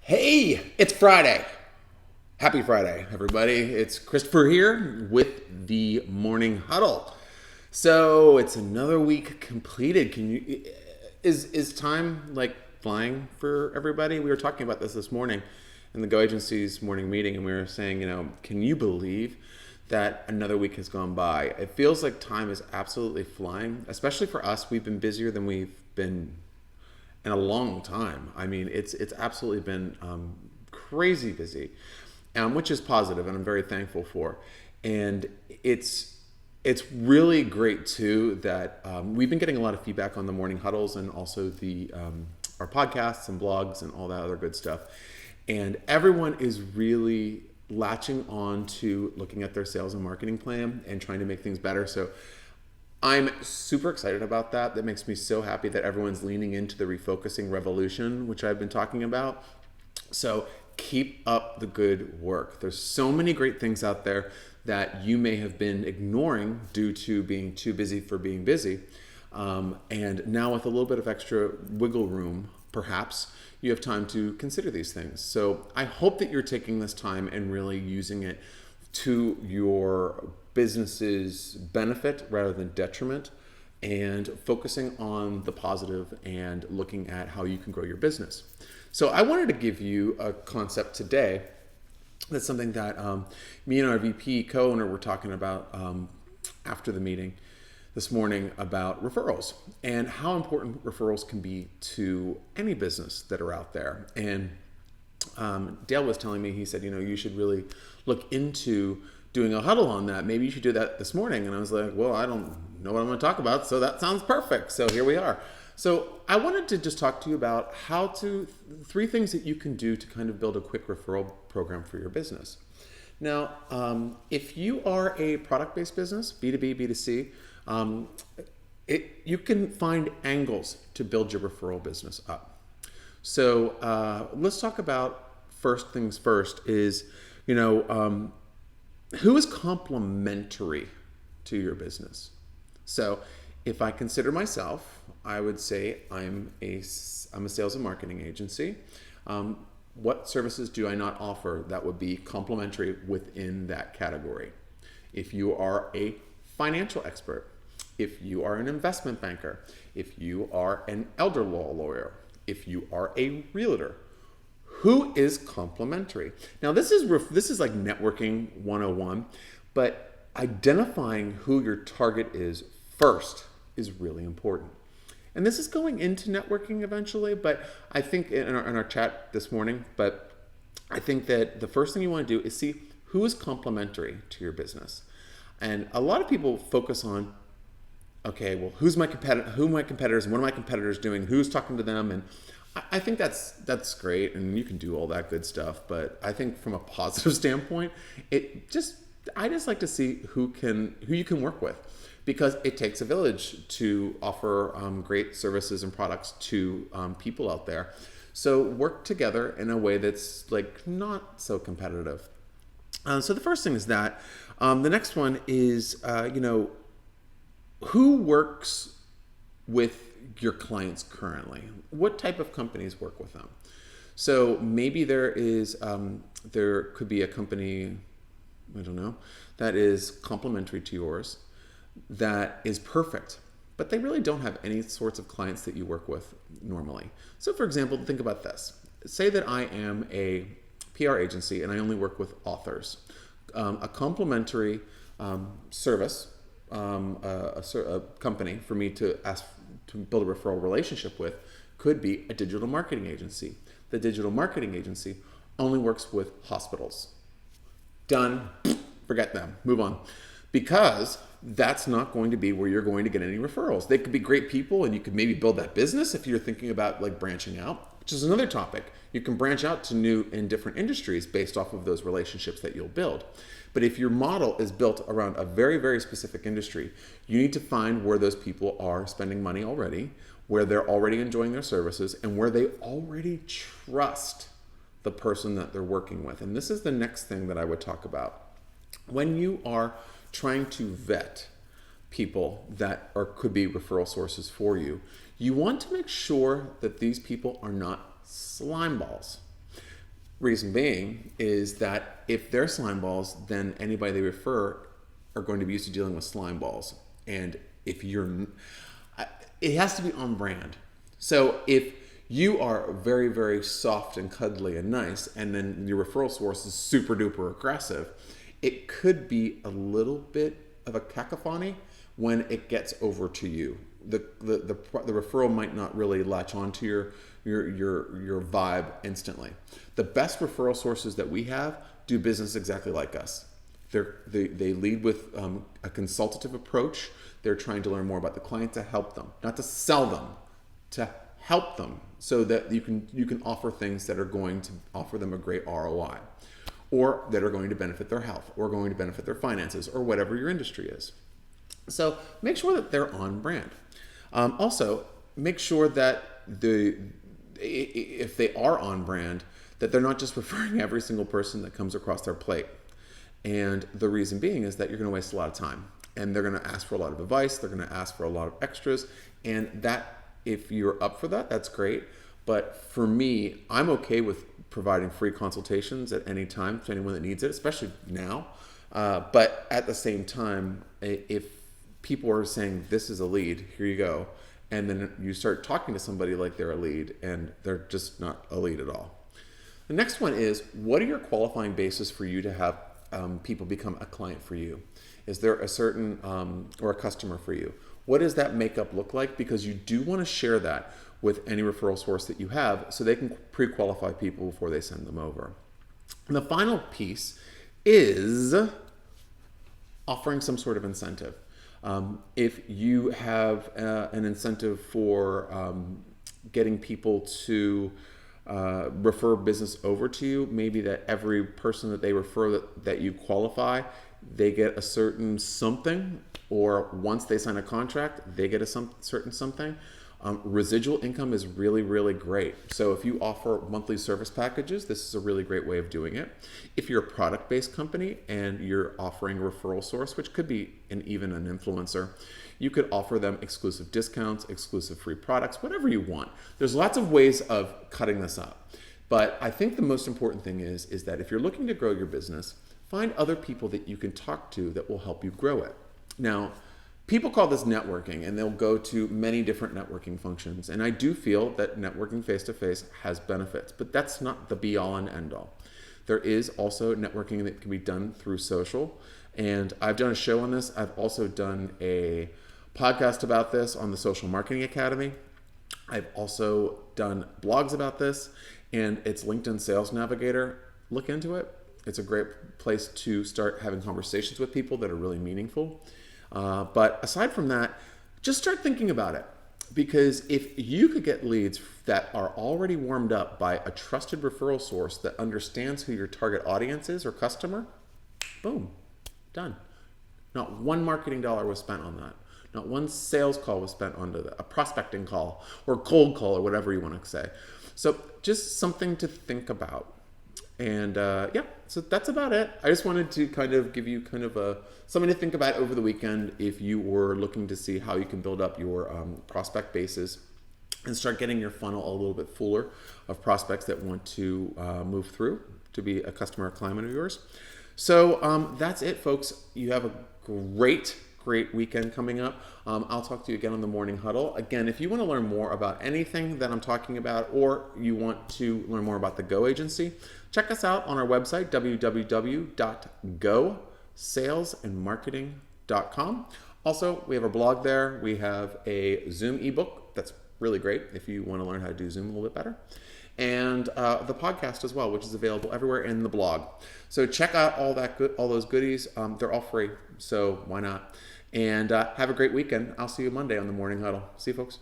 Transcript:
Hey, it's Friday. Happy Friday, everybody. It's Christopher here with the Morning Huddle. So it's another week completed. Is time like flying for everybody? We were talking about this morning in the Go Agency's morning meeting, and we were saying, can you believe that another week has gone by? It feels like time is absolutely flying, especially for us. We've been busier than we've been in a long time. I mean, it's absolutely been crazy busy, which is positive, and I'm very thankful for. And it's really great too that we've been getting a lot of feedback on the morning huddles and also the our podcasts and blogs and all that other good stuff. And everyone is really latching on to looking at their sales and marketing plan and trying to make things better. So I'm super excited about that. That makes me so happy that everyone's leaning into the refocusing revolution, which I've been talking about. So keep up the good work. There's so many great things out there that you may have been ignoring due to being too busy for being busy. And now with a little bit of extra wiggle room, perhaps, you have time to consider these things. So I hope that you're taking this time and really using it to your business's benefit rather than detriment, and focusing on the positive and looking at how you can grow your business. So I wanted to give you a concept today. That's something that me and our VP co-owner were talking about after the meeting this morning about referrals and how important referrals can be to any business that are out there. And Dale was telling me, he said, you should really look into doing a huddle on that. Maybe you should do that this morning. And I was like, well, I don't know what I'm going to talk about, so that sounds perfect. So here we are. So I wanted to just talk to you about three things that you can do to kind of build a quick referral program for your business. Now, if you are a product-based business, B2B, B2C, you can find angles to build your referral business up. So let's talk about first things first is, who is complementary to your business? So if I consider myself, I would say I'm a sales and marketing agency. What services do I not offer that would be complementary within that category? If you are a financial expert, if you are an investment banker, if you are an elder law lawyer, if you are a realtor, who is complementary? Now this is like networking 101, but identifying who your target is first is really important. And this is going into networking eventually, but I think in our chat this morning, but I think that the first thing you want to do is see who is complementary to your business. And a lot of people focus on, okay, well, who are my competitors and what are my competitors doing? Who's talking to them? And I think that's great, and you can do all that good stuff. But I think from a positive standpoint, I just like to see who you can work with, because it takes a village to offer great services and products to people out there. So work together in a way that's like not so competitive. So the first thing is that. The next one is who works with your clients currently? What type of companies work with them? So maybe there could be a company, I don't know, that is complementary to yours, that is perfect, but they really don't have any sorts of clients that you work with normally. So for example, think about this. Say that I am a PR agency and I only work with authors. A complementary service, a company for me to ask to build a referral relationship with could be a digital marketing agency. The digital marketing agency only works with hospitals. Done. Forget them. Move on. Because that's not going to be where you're going to get any referrals. They could be great people and you could maybe build that business if you're thinking about like branching out, which is another topic. You can branch out to new and different industries based off of those relationships that you'll build. But if your model is built around a very, very specific industry, you need to find where those people are spending money already, where they're already enjoying their services, and where they already trust the person that they're working with. And this is the next thing that I would talk about. When you are trying to vet people that could be referral sources for you, you want to make sure that these people are not Slimeballs. Reason being is that if they're slime balls, then anybody they refer are going to be used to dealing with slime balls. And if you're, it has to be on brand. So if you are very, very soft and cuddly and nice, and then your referral source is super duper aggressive, it could be a little bit of a cacophony when it gets over to you. The referral might not really latch onto your vibe instantly. The best referral sources that we have do business exactly like us. They lead with a consultative approach. They're trying to learn more about the client to help them, not to sell them, to help them, so that you can offer things that are going to offer them a great ROI, or that are going to benefit their health, or going to benefit their finances, or whatever your industry is. So make sure that they're on brand. Also, make sure that if they are on brand, that they're not just referring every single person that comes across their plate. And the reason being is that you're going to waste a lot of time, and they're going to ask for a lot of advice. They're going to ask for a lot of extras, and that, if you're up for that, that's great. But for me, I'm okay with providing free consultations at any time to anyone that needs it, especially now. But at the same time, if people are saying, this is a lead, here you go, and then you start talking to somebody like they're a lead, and they're just not a lead at all. The next one is, what are your qualifying basis for you to have people become a client for you? Is there a certain, or a customer for you? What does that makeup look like? Because you do want to share that with any referral source that you have, so they can pre-qualify people before they send them over. And the final piece is offering some sort of incentive. If you have an incentive for getting people to refer business over to you, maybe that every person that they refer that you qualify, they get a certain something, or once they sign a contract, they get a certain something. Residual income is really, really great. So if you offer monthly service packages, this is a really great way of doing it. If you're a product-based company and you're offering a referral source, which could be even an influencer, you could offer them exclusive discounts, exclusive free products, whatever you want. There's lots of ways of cutting this up. But I think the most important thing is that if you're looking to grow your business, find other people that you can talk to that will help you grow it. Now, people call this networking, and they'll go to many different networking functions. And I do feel that networking face-to-face has benefits, but that's not the be-all and end-all. There is also networking that can be done through social. And I've done a show on this. I've also done a podcast about this on the Social Marketing Academy. I've also done blogs about this, and it's LinkedIn Sales Navigator. Look into it. It's a great place to start having conversations with people that are really meaningful. But aside from that, just start thinking about it. Because if you could get leads that are already warmed up by a trusted referral source that understands who your target audience is or customer, boom, done. Not one marketing dollar was spent on that. Not one sales call was spent on a prospecting call or cold call or whatever you want to say. So just something to think about. And so that's about it. I just wanted to kind of give you kind of something to think about over the weekend if you were looking to see how you can build up your prospect bases and start getting your funnel a little bit fuller of prospects that want to move through to be a customer or client of yours. So that's it, folks. You have a great weekend coming up. I'll talk to you again on the Morning Huddle. Again, if you want to learn more about anything that I'm talking about, or you want to learn more about the Go Agency, check us out on our website, www.gosalesandmarketing.com. Also, we have a blog there. We have a Zoom ebook that's really great if you want to learn how to do Zoom a little bit better. And the podcast as well, which is available everywhere in the blog. So check out all those goodies. They're all free, so why not? And have a great weekend. I'll see you Monday on the Morning Huddle. See you, folks.